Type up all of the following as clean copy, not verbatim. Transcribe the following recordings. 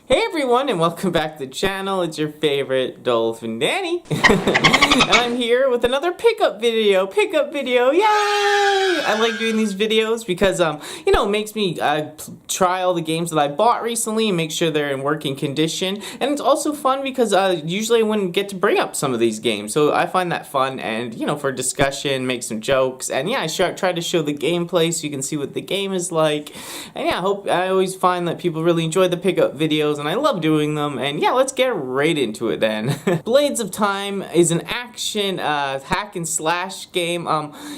Hey everyone, and welcome back to the channel. It's your favorite dolphin, Danny. And I'm here with another pickup video. Yay! I like doing these videos because, it makes me try all the games that I bought recently and make sure they're in working condition. And it's also fun because usually I wouldn't get to bring up some of these games. So I find that fun and, for discussion, make some jokes. And yeah, I try to show the gameplay so you can see what the game is like. And yeah, I always find that people really enjoy the pickup videos, and I love doing them. And yeah, let's get right into it then. Blades of Time is an action hack and slash game.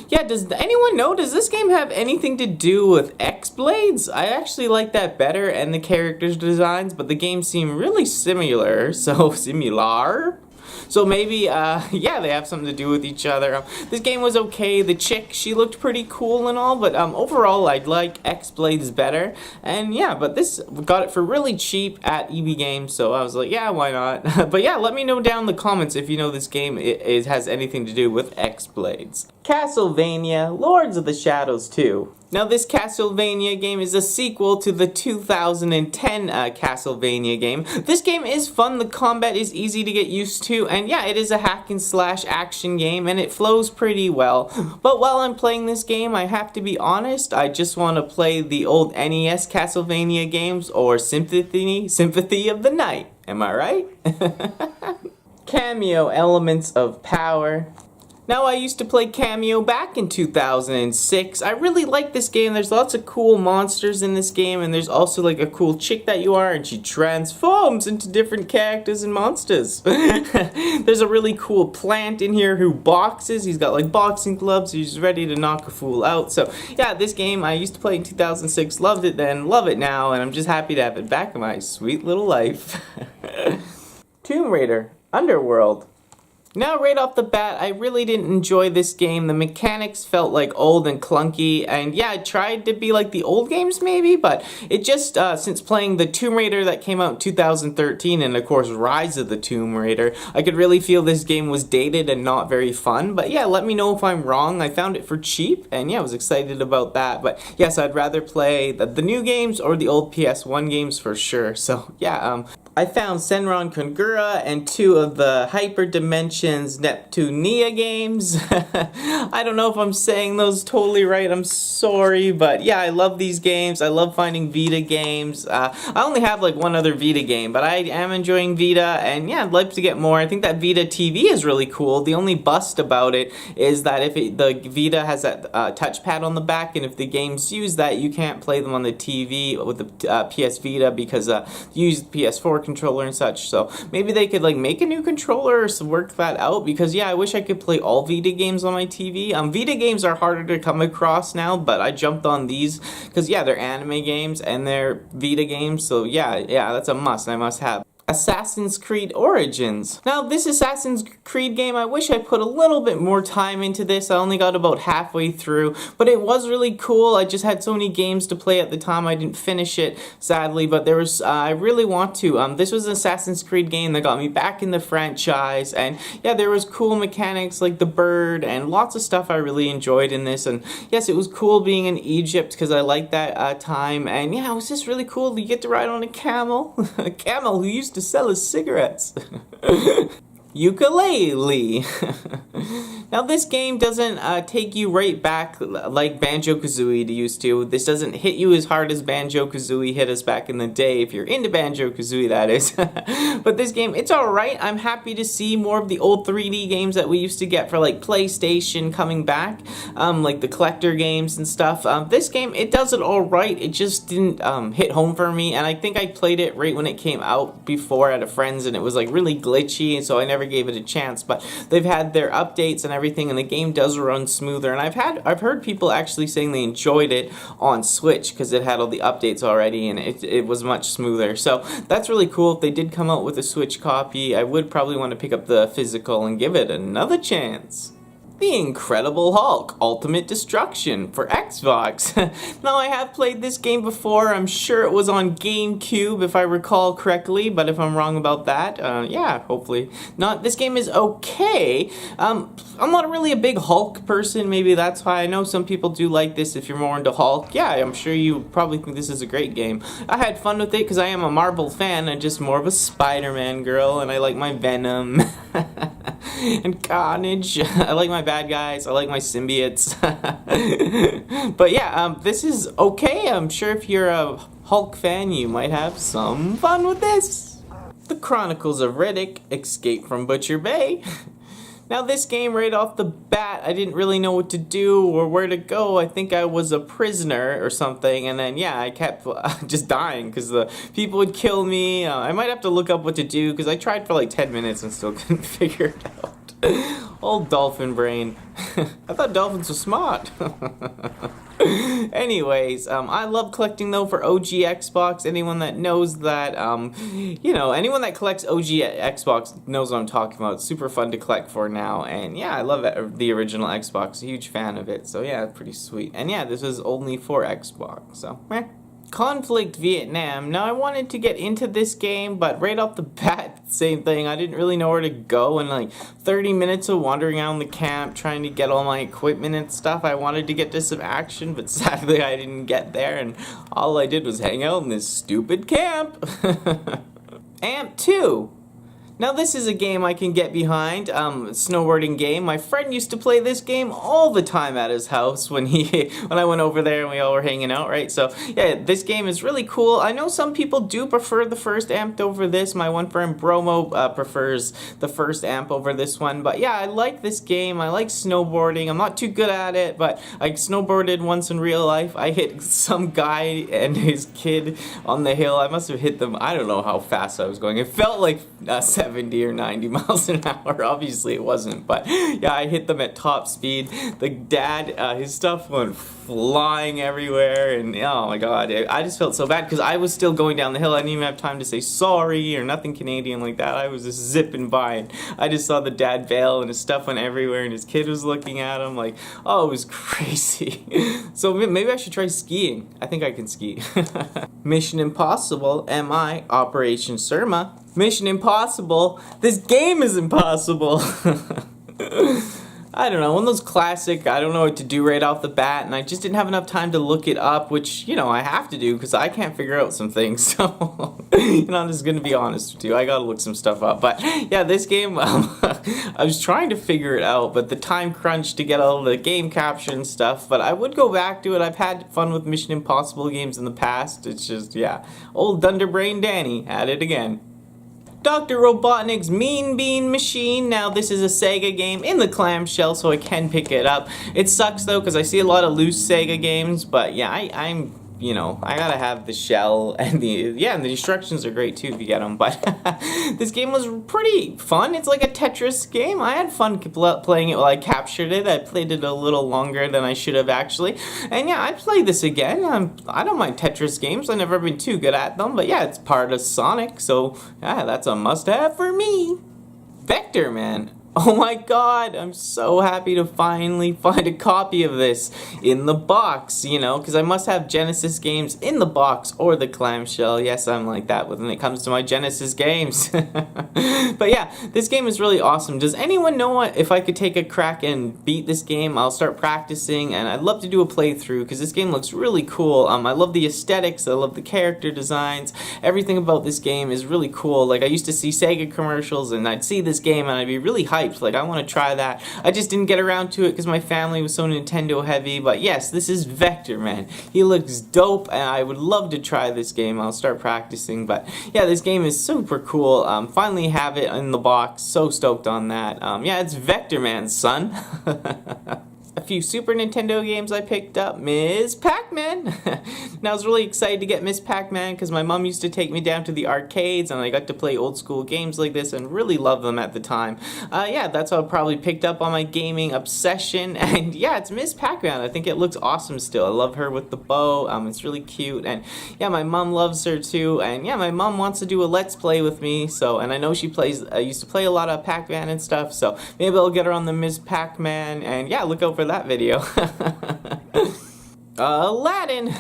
Yeah, does anyone know, does this game have anything to do with X-Blades? I actually like that better and the characters' designs, but the games seem really similar. So maybe, yeah, they have something to do with each other. This game was okay. The chick, she looked pretty cool and all, but overall, I'd like X-Blades better. And yeah, but this got it for really cheap at EB Games, so I was like, yeah, why not? But yeah, let me know down in the comments if you know this game it has anything to do with X-Blades. Castlevania Lords of the Shadows 2. Now, this Castlevania game is a sequel to the 2010 Castlevania game. This game is fun, the combat is easy to get used to, and yeah, it is a hack and slash action game, and it flows pretty well. But while I'm playing this game, I have to be honest, I just want to play the old NES Castlevania games, or Symphony of the Night. Am I right? Cameo Elements of Power. Now, I used to play Cameo back in 2006. I really like this game. There's lots of cool monsters in this game, and there's also like a cool chick that you are, and she transforms into different characters and monsters. There's a really cool plant in here who boxes. He's got like boxing gloves. He's ready to knock a fool out. So yeah, this game I used to play in 2006. Loved it then, love it now, and I'm just happy to have it back in my sweet little life. Tomb Raider Underworld. Now, right off the bat, I really didn't enjoy this game. The mechanics felt like old and clunky, and yeah, I tried to be like the old games maybe, but it just, since playing the Tomb Raider that came out in 2013, and of course Rise of the Tomb Raider, I could really feel this game was dated and not very fun. But yeah, let me know if I'm wrong. I found it for cheap, and yeah, I was excited about that. But yes, I'd rather play the new games or the old PS1 games for sure. So yeah, I found Senran Kagura and 2 of the Hyper Dimensions Neptunia games. I don't know if I'm saying those totally right, I'm sorry, but yeah, I love these games. I love finding Vita games. I only have like one other Vita game, but I am enjoying Vita, and yeah, I'd like to get more. I think that Vita TV is really cool. The only bust about it is that if the Vita has that touchpad on the back, and if the games use that, you can't play them on the TV with the PS Vita because you use the PS4 controller and such. So maybe they could like make a new controller or work that out, because yeah, I wish I could play all Vita games on my TV. Vita games are harder to come across now, but I jumped on these because yeah, they're anime games and they're Vita games, so yeah, that's a must. I must have. Assassin's Creed Origins. Now, this Assassin's Creed game, I wish I put a little bit more time into this. I only got about halfway through, but it was really cool. I just had so many games to play at the time, I didn't finish it, sadly, but there was, I really want to. This was an Assassin's Creed game that got me back in the franchise, and yeah, there was cool mechanics like the bird, and lots of stuff I really enjoyed in this, and yes, it was cool being in Egypt, because I liked that time, and yeah, it was just really cool. You get to ride on a camel, a camel who used to sell us cigarettes. Ukulele. Now, this game doesn't take you right back like Banjo-Kazooie used to. This doesn't hit you as hard as Banjo-Kazooie hit us back in the day, if you're into Banjo-Kazooie, that is. But this game, it's alright. I'm happy to see more of the old 3D games that we used to get for like PlayStation coming back, like the collector games and stuff. This game, it does it alright. It just didn't hit home for me, and I think I played it right when it came out before at a friend's, and it was like really glitchy, and so I never gave it a chance. But they've had their updates and everything, and the game does run smoother, and I've heard people actually saying they enjoyed it on Switch because it had all the updates already, and it was much smoother. So that's really cool. If they did come out with a Switch copy, I would probably want to pick up the physical and give it another chance. The Incredible Hulk Ultimate Destruction for Xbox. Now, I have played this game before. I'm sure it was on GameCube if I recall correctly, but if I'm wrong about that, yeah, hopefully not. This game is okay. I'm not really a big Hulk person. Maybe that's why. I know some people do like this if you're more into Hulk. Yeah, I'm sure you probably think this is a great game. I had fun with it because I am a Marvel fan. I'm just more of a Spider-Man girl, and I like my Venom. And Carnage. I like my bad guys. I like my symbiotes. But yeah, this is okay. I'm sure if you're a Hulk fan, you might have some fun with this. The Chronicles of Riddick: Escape from Butcher Bay. Now, this game, right off the bat, I didn't really know what to do or where to go. I think I was a prisoner or something, and then, yeah, I kept just dying because the people would kill me. I might have to look up what to do because I tried for like 10 minutes and still couldn't figure it out. Old dolphin brain. I thought dolphins were smart. Anyways, I love collecting though for OG Xbox. Anyone that knows that, you know, anyone that collects OG Xbox knows what I'm talking about. It's super fun to collect for now, and yeah, I love it, the original Xbox. A huge fan of it, so yeah, pretty sweet. And yeah, this is only for Xbox, so meh. Conflict Vietnam. Now, I wanted to get into this game, but right off the bat, same thing. I didn't really know where to go, and like 30 minutes of wandering around the camp trying to get all my equipment and stuff. I wanted to get to some action, but sadly I didn't get there, and all I did was hang out in this stupid camp. AMP2. Now, this is a game I can get behind, snowboarding game. My friend used to play this game all the time at his house when I went over there and we all were hanging out, right? So, yeah, this game is really cool. I know some people do prefer the first AMP over this. My one friend, Bromo, prefers the first AMP over this one. But, yeah, I like this game. I like snowboarding. I'm not too good at it, but I snowboarded once in real life. I hit some guy and his kid on the hill. I must have hit them. I don't know how fast I was going. It felt like 70 or 90 miles an hour. Obviously it wasn't, but yeah, I hit them at top speed. The dad, his stuff went flying everywhere, and oh my god, I just felt so bad because I was still going down the hill. I didn't even have time to say sorry or nothing Canadian like that. I was just zipping by, and I just saw the dad bail, and his stuff went everywhere, and his kid was looking at him like, oh, it was crazy. So maybe I should try skiing. I think I can ski. Mission Impossible, MI, Operation Surma. Mission Impossible. This game is impossible. I don't know, one of those classic, I don't know what to do right off the bat, and I just didn't have enough time to look it up, which, you know, I have to do because I can't figure out some things, so, you know, I'm just going to be honest with you, I gotta look some stuff up. But, yeah, this game, I was trying to figure it out, but the time crunch to get all the game capture and stuff, but I would go back to it. I've had fun with Mission Impossible games in the past. It's just, yeah, old Dunderbrain Danny at it again. Dr. Robotnik's Mean Bean Machine. Now, this is a Sega game in the clamshell, so I can pick it up. It sucks, though, because I see a lot of loose Sega games, but yeah, I'm you know, I gotta have the shell, and the instructions are great, too, if you get them, but this game was pretty fun. It's like a Tetris game. I had fun playing it while I captured it. I played it a little longer than I should have, actually, and yeah, I'd play this again. I don't mind Tetris games. I've never been too good at them, but yeah, it's part of Sonic, so yeah, that's a must-have for me. Vector Man. Oh my god, I'm so happy to finally find a copy of this in the box, you know, because I must have Genesis games in the box or the clamshell. Yes, I'm like that when it comes to my Genesis games. But yeah, this game is really awesome. Does anyone know if I could take a crack and beat this game? I'll start practicing, and I'd love to do a playthrough because this game looks really cool. I love the aesthetics, I love the character designs. Everything about this game is really cool. Like, I used to see Sega commercials, and I'd see this game, and I'd be really hyped. Like, I want to try that. I just didn't get around to it because my family was so Nintendo heavy. But yes, this is Vector Man. He looks dope, and I would love to try this game. I'll start practicing. But yeah, this game is super cool. Finally have it in the box. So stoked on that. Yeah, it's Vector Man, son. A few Super Nintendo games I picked up. Ms. Pac-Man. Now I was really excited to get Ms. Pac-Man because my mom used to take me down to the arcades and I got to play old school games like this and really love them at the time. Yeah, that's how I probably picked up on my gaming obsession. And yeah, it's Ms. Pac-Man. I think it looks awesome still. I love her with the bow. It's really cute. And yeah, my mom loves her too. And yeah, my mom wants to do a Let's Play with me. So, and I know she used to play a lot of Pac-Man and stuff. So maybe I'll get her on the Ms. Pac-Man. And yeah, look out for that video. Aladdin.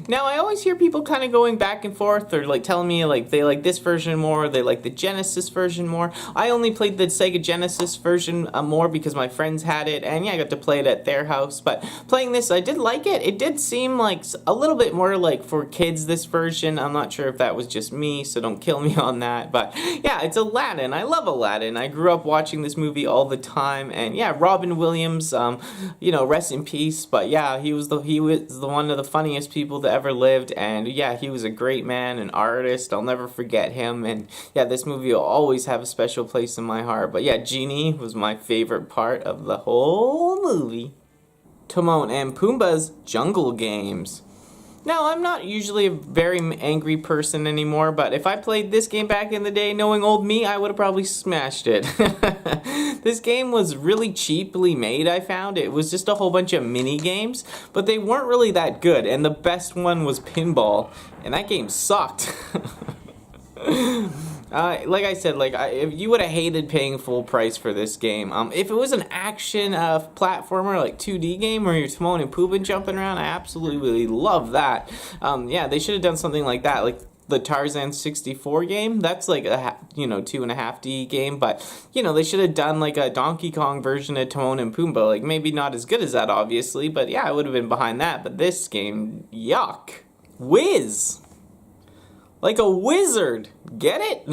Now I always hear people kind of going back and forth or like telling me like they like this version more, they like the Genesis version more. I only played the Sega Genesis version more because my friends had it and yeah, I got to play it at their house. But playing this, I did like it. It did seem like a little bit more like for kids, this version. I'm not sure if that was just me, so don't kill me on that. But yeah, it's Aladdin. I love Aladdin. I grew up watching this movie all the time. And yeah, Robin Williams, you know, rest in peace. But yeah, he was one of the funniest people that ever lived, and yeah, he was a great man, an artist. I'll never forget him, and yeah, this movie will always have a special place in my heart. But yeah, Genie was my favorite part of the whole movie. Timon and Pumbaa's Jungle Games. Now, I'm not usually a very angry person anymore, but if I played this game back in the day, knowing old me, I would have probably smashed it. This game was really cheaply made, I found. It was just a whole bunch of mini games, but they weren't really that good, and the best one was Pinball, and that game sucked. Like I said, if you would have hated paying full price for this game. If it was an action platformer, like 2D game where you're Timon and Pumbaa jumping around, I absolutely love that. Yeah, they should have done something like that, like the Tarzan 64 game. That's like a 2.5D game, but you know, they should have done like a Donkey Kong version of Timon and Pumbaa. Like maybe not as good as that, obviously, but yeah, I would have been behind that. But this game, yuck. Whiz. Like a wizard. Get it?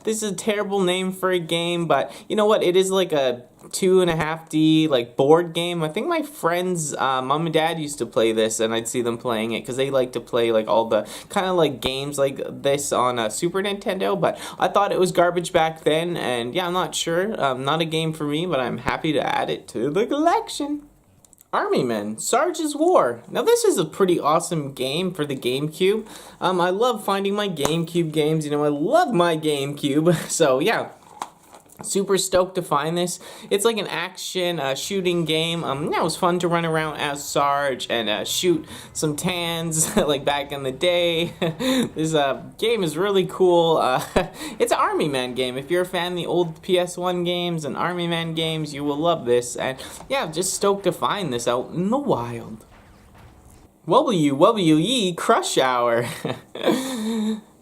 This is a terrible name for a game, but you know what? It is like a 2.5D like board game. I think my friends' mom and dad used to play this, and I'd see them playing it because they like to play like all the kind of like games like this on Super Nintendo. But I thought it was garbage back then, and yeah, I'm not sure. Not a game for me, but I'm happy to add it to the collection. Army Men, Sarge's War. Now this is a pretty awesome game for the GameCube. I love finding my GameCube games. You know, I love my GameCube. So yeah, super stoked to find this. It's like an action shooting game. Yeah, it was fun to run around as Sarge and shoot some tans like back in the day. This game is really cool. It's an Army Man game. If you're a fan of the old PS1 games and Army Man games, you will love this. And yeah, just stoked to find this out in the wild. WWE Crush Hour.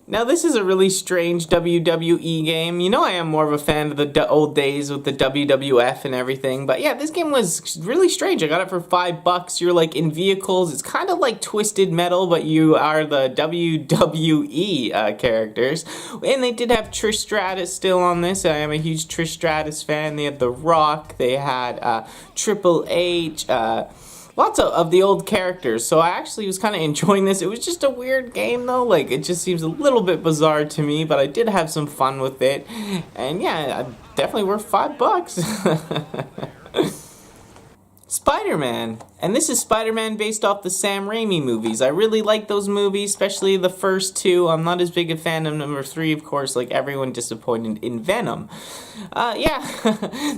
Now this is a really strange WWE game. You know I am more of a fan of the old days with the WWF and everything, but yeah, this game was really strange. I got it for $5. You're like in vehicles. It's kind of like Twisted Metal, but you are the WWE characters. And they did have Trish Stratus still on this. I am a huge Trish Stratus fan. They had The Rock. They had Triple H. Lots of the old characters, so I actually was kind of enjoying this. It was just a weird game though, like it just seems a little bit bizarre to me, but I did have some fun with it, and yeah, definitely worth $5. Spider-Man, and this is Spider-Man based off the Sam Raimi movies. I really like those movies, especially the first two. I'm not as big a fan of number 3, of course, like everyone disappointed in Venom. Yeah,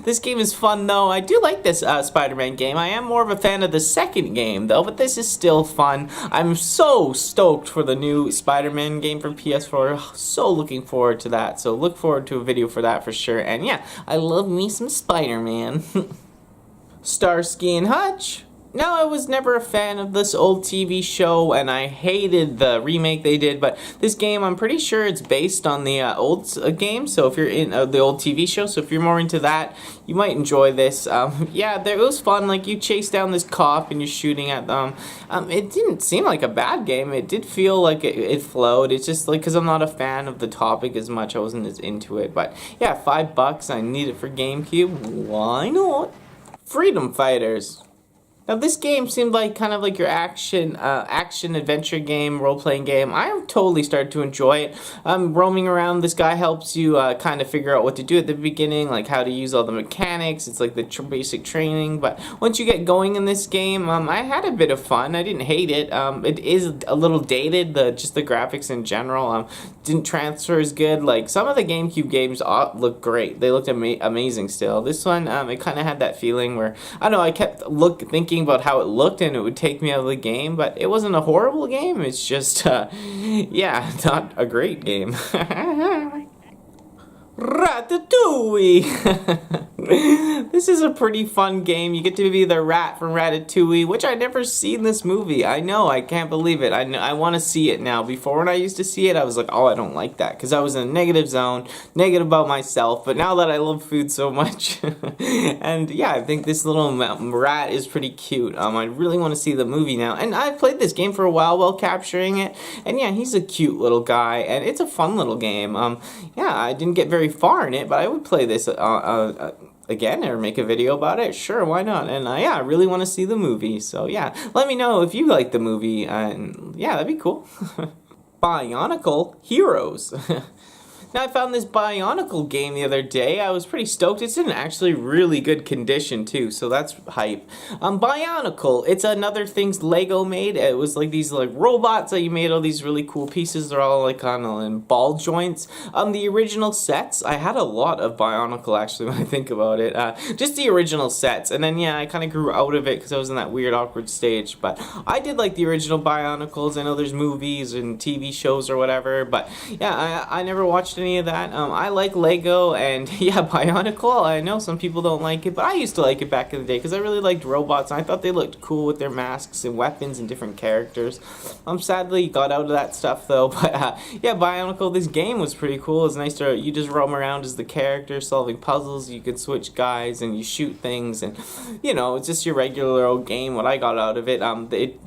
this game is fun though. I do like this Spider-Man game. I am more of a fan of the second game though, but this is still fun. I'm so stoked for the new Spider-Man game for PS4. So looking forward to that. So look forward to a video for that for sure. And yeah, I love me some Spider-Man. Starsky and Hutch. Now, I was never a fan of this old TV show, and I hated the remake they did, but this game, I'm pretty sure it's based on the old game, so if you're in the old TV show, so if you're more into that, you might enjoy this. Yeah, it was fun, like, you chase down this cop, and you're shooting at them. It didn't seem like a bad game. It did feel like it flowed. It's just, like, because I'm not a fan of the topic as much, I wasn't as into it, but yeah, $5, I need it for GameCube, why not? Freedom Fighters. Now this game seemed like kind of like your action adventure game, role-playing game. I totally started to enjoy it. Roaming around, this guy helps you kind of figure out what to do at the beginning, like how to use all the mechanics. It's like the basic training, but once you get going in this game, I had a bit of fun. I didn't hate it. It is a little dated, just the graphics in general didn't transfer as good. Like some of the GameCube games look great. They looked amazing still. This one, it kind of had that feeling where, I don't know, I kept thinking about how it looked and it would take me out of the game, but it wasn't a horrible game. It's just, yeah, not a great game. Ratatouille! This is a pretty fun game. You get to be the rat from Ratatouille, which I never seen this movie. I know, I can't believe it. I want to see it now. Before, when I used to see it, I was like, oh, I don't like that, because I was in a negative zone, negative about myself, but now that I love food so much, and yeah, I think this little rat is pretty cute. I really want to see the movie now, and I've played this game for a while capturing it, and yeah, he's a cute little guy, and it's a fun little game. Yeah, I didn't get very far in it, but I would play this again or make a video about it. Sure, why not? And yeah, I really want to see the movie. So yeah, let me know if you like the movie, and yeah, that'd be cool. Bionicle Heroes. Now, I found this Bionicle game the other day. I was pretty stoked. It's in actually really good condition, too, so that's hype. Bionicle, it's another things Lego made. It was like these like robots that you made all these really cool pieces. They're all like kind of in ball joints. The original sets, I had a lot of Bionicle, actually, when I think about it. Just the original sets, and then, yeah, I kind of grew out of it because I was in that weird, awkward stage, but I did like the original Bionicles. I know there's movies and TV shows or whatever, but, yeah, I never watched any of that. I like Lego, and yeah, Bionicle, I know some people don't like it, but I used to like it back in the day because I really liked robots, and I thought they looked cool with their masks and weapons and different characters. Sadly got out of that stuff though, but yeah, Bionicle, this game was pretty cool. It's nice to, you just roam around as the character solving puzzles, you could switch guys and you shoot things, and you know, it's just your regular old game. What I got out of it,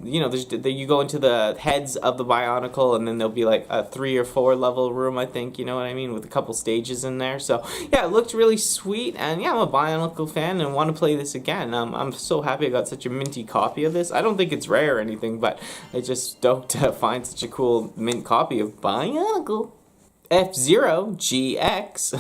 you know, you go into the heads of the Bionicle, and then there'll be like a 3 or 4 level room, I think, you know what I mean, with a couple stages in there. So yeah, it looked really sweet, and yeah, I'm a Bionicle fan and want to play this again. I'm so happy I got such a minty copy of this. I don't think it's rare or anything, but I just stoked to find such a cool mint copy of Bionicle. F-Zero GX.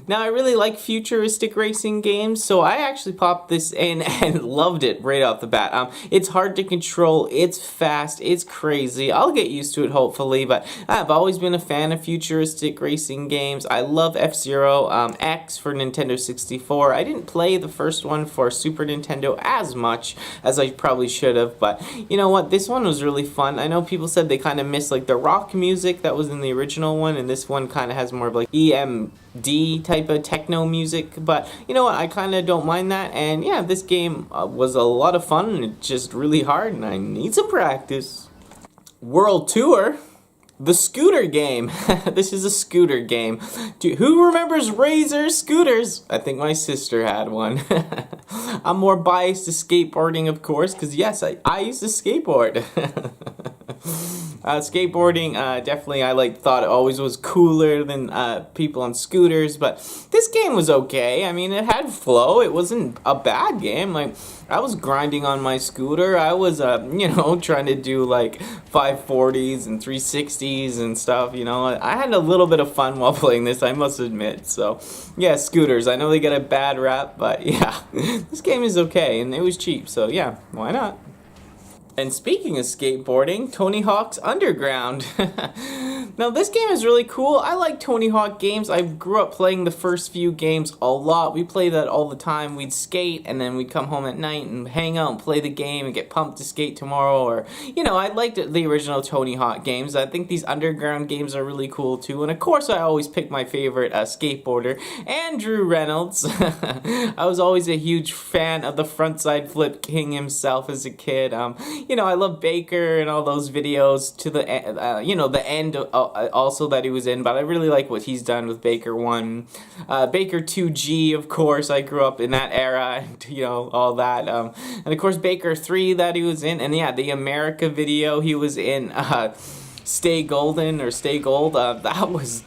Now, I really like futuristic racing games, so I actually popped this in and loved it right off the bat. It's hard to control, it's fast, it's crazy. I'll get used to it, hopefully, but I've always been a fan of futuristic racing games. I love F-Zero X for Nintendo 64. I didn't play the first one for Super Nintendo as much as I probably should have, but you know what? This one was really fun. I know people said they kind of missed like the rock music that was in the original one, and this one kind of has more of like EMD type of techno music, but you know what, I kind of don't mind that. And yeah, this game was a lot of fun, and it's just really hard, and I need some practice. World Tour, the scooter game. This is a scooter game. Who remembers Razor scooters? I think my sister had one. I'm more biased to skateboarding, of course, because yes, I used to skateboard. Skateboarding, definitely I thought it always was cooler than people on scooters, but this game was okay. I mean, it had flow. It wasn't a bad game. Like, I was grinding on my scooter. I was, you know, trying to do like 540s and 360s and stuff, you know. I had a little bit of fun while playing this, I must admit. So, yeah, scooters. I know they get a bad rap, but yeah, this game is okay, and it was cheap, so yeah, why not? And speaking of skateboarding, Tony Hawk's Underground. Now, this game is really cool. I like Tony Hawk games. I grew up playing the first few games a lot. We played that all the time. We'd skate, and then we'd come home at night and hang out and play the game and get pumped to skate tomorrow. Or, you know, I liked the original Tony Hawk games. I think these Underground games are really cool, too. And, of course, I always pick my favorite skateboarder, Andrew Reynolds. I was always a huge fan of the frontside flip king himself as a kid. You know, I love Baker and all those videos to the, you know, the end also that he was in, but I really like what he's done with Baker 1. Baker 2G, of course, I grew up in that era, you know, all that. And of course, Baker 3 that he was in, and yeah, the America video he was in, Stay Golden or Stay Gold, that was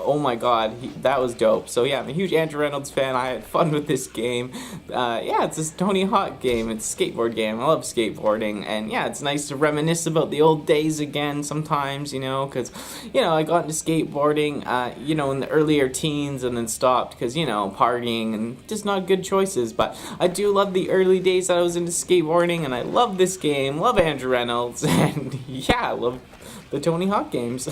oh my god, that was dope. So yeah, I'm a huge Andrew Reynolds fan. I had fun with this game. Yeah, it's this Tony Hawk game. It's a skateboard game. I love skateboarding, and yeah, it's nice to reminisce about the old days again sometimes, you know, because, you know, I got into skateboarding, you know, in the earlier teens and then stopped because, you know, partying and just not good choices. But I do love the early days that I was into skateboarding, and I love this game, love Andrew Reynolds, and yeah, I love the Tony Hawk games.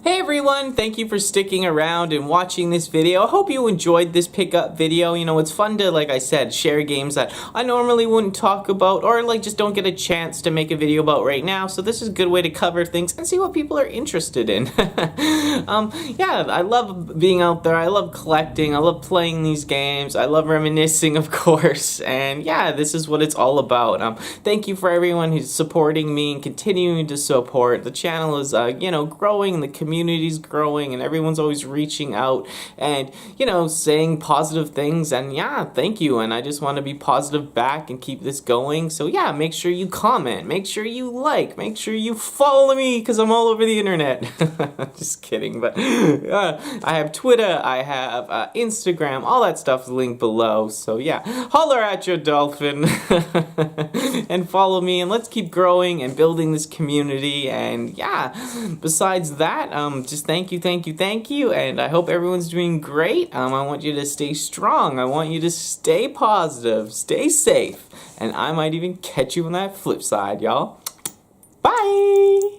Hey everyone, thank you for sticking around and watching this video. I hope you enjoyed this pickup video. You know, it's fun to, like I said, share games that I normally wouldn't talk about or like just don't get a chance to make a video about right now. So this is a good way to cover things and see what people are interested in. Yeah, I love being out there. I love collecting. I love playing these games. I love reminiscing, of course. And yeah, this is what it's all about. Thank you for everyone who's supporting me and continuing to support. The channel is, you know, growing. The community's growing and everyone's always reaching out and, you know, saying positive things, and yeah, thank you, and I just want to be positive back and keep this going. So yeah, make sure you comment, make sure you like, make sure you follow me because I'm all over the internet. Just kidding, but I have Twitter, I have Instagram, all that stuff's linked below. So yeah, holler at your dolphin and follow me, and let's keep growing and building this community. And yeah, besides that, just thank you, and I hope everyone's doing great. I want you to stay strong. I want you to stay positive, stay safe, and I might even catch you on that flip side, y'all. Bye!